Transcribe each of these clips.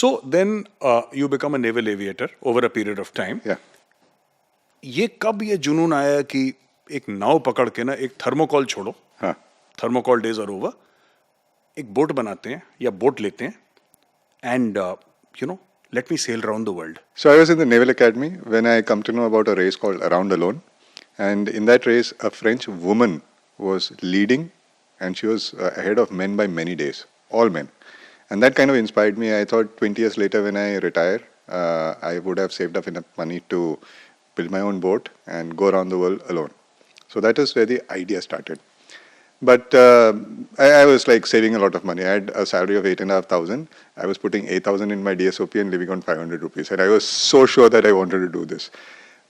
So then you become a naval aviator over a period of time. Yeah. ये कब ये जुनून आया कि एक नाव पकड़ के ना एक थर्मोकॉल छोड़ो, Huh. Thermocol days are over, एक बोट बनाते हैं या बोट लेते हैं and let me sail around the world. So I was in the Naval Academy when I come to know about a race called Around Alone. And in that race, a French woman was leading and she was ahead of men by many days, all men. And that kind of inspired me. I thought 20 years later when I retire, I would have saved up enough money to build my own boat and go around the world alone. So that is where the idea started. But I was like saving a lot of money. I had a salary of 8,500. I was putting 8,000 in my DSOP and living on 500 rupees. And I was so sure that I wanted to do this.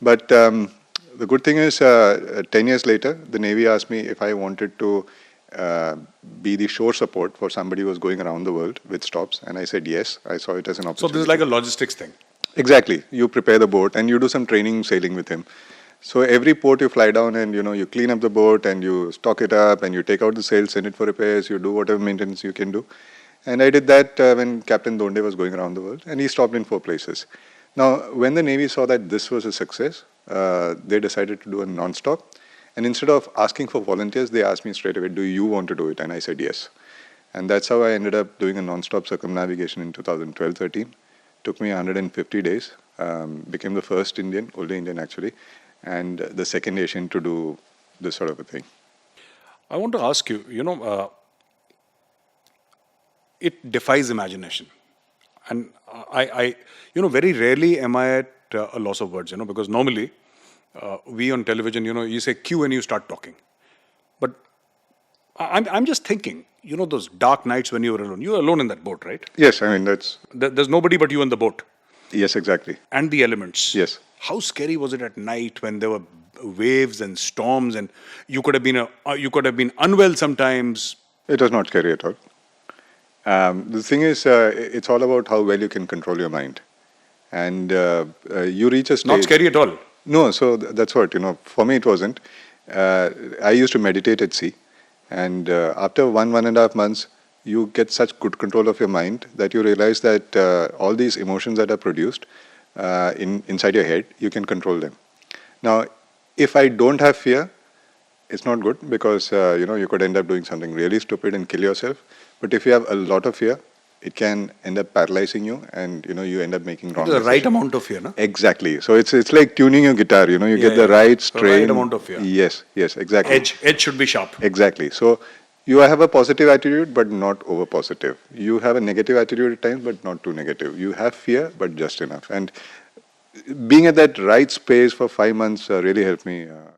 But the good thing is, 10 years later, the Navy asked me if I wanted to be the shore support for somebody who was going around the world with stops. And I said yes. I saw it as an So opportunity. this is like a logistics thing. Exactly. You prepare the boat and you do some training sailing with him. So every port you fly down and you clean up the boat and you stock it up and you take out the sails, send it for repairs, you do whatever maintenance you can do. And I did that when Captain Donde was going around the world and he stopped in 4 places. Now, when the Navy saw that this was a success, they decided to do a non-stop. And instead of asking for volunteers, they asked me straight away, do you want to do it? And I said yes. And that's how I ended up doing a non-stop circumnavigation in 2012-13. Took me 150 days, became the first Indian, only Indian actually, and the second Asian to do this sort of a thing. I want to ask you, it defies imagination. And I very rarely am I at a loss of words, because normally we on television, you say cue and you start talking. But I'm just thinking, those dark nights when you were alone in that boat, right? Yes, I mean, that's... There's nobody but you in the boat. Yes, exactly. And the elements. Yes. How scary was it at night when there were waves and storms and you could have been unwell sometimes? It was not scary at all. The thing is, it's all about how well you can control your mind. And you reach a stage... Not scary at all. No, so that's what, for me it wasn't. I used to meditate at sea. And after 1.5 months, you get such good control of your mind that you realize that all these emotions that are produced inside your head, you can control them. Now, if I don't have fear, it's not good because, you could end up doing something really stupid and kill yourself. But if you have a lot of fear, it can end up paralyzing you and, you end up making wrong decisions. The right amount of fear, no? Exactly. So it's like tuning your guitar, you get the right strain. The right amount of fear. Yes, exactly. Edge should be sharp. Exactly. So you have a positive attitude, but not over positive. You have a negative attitude at times, but not too negative. You have fear, but just enough. And being at that right space for 5 months really helped me.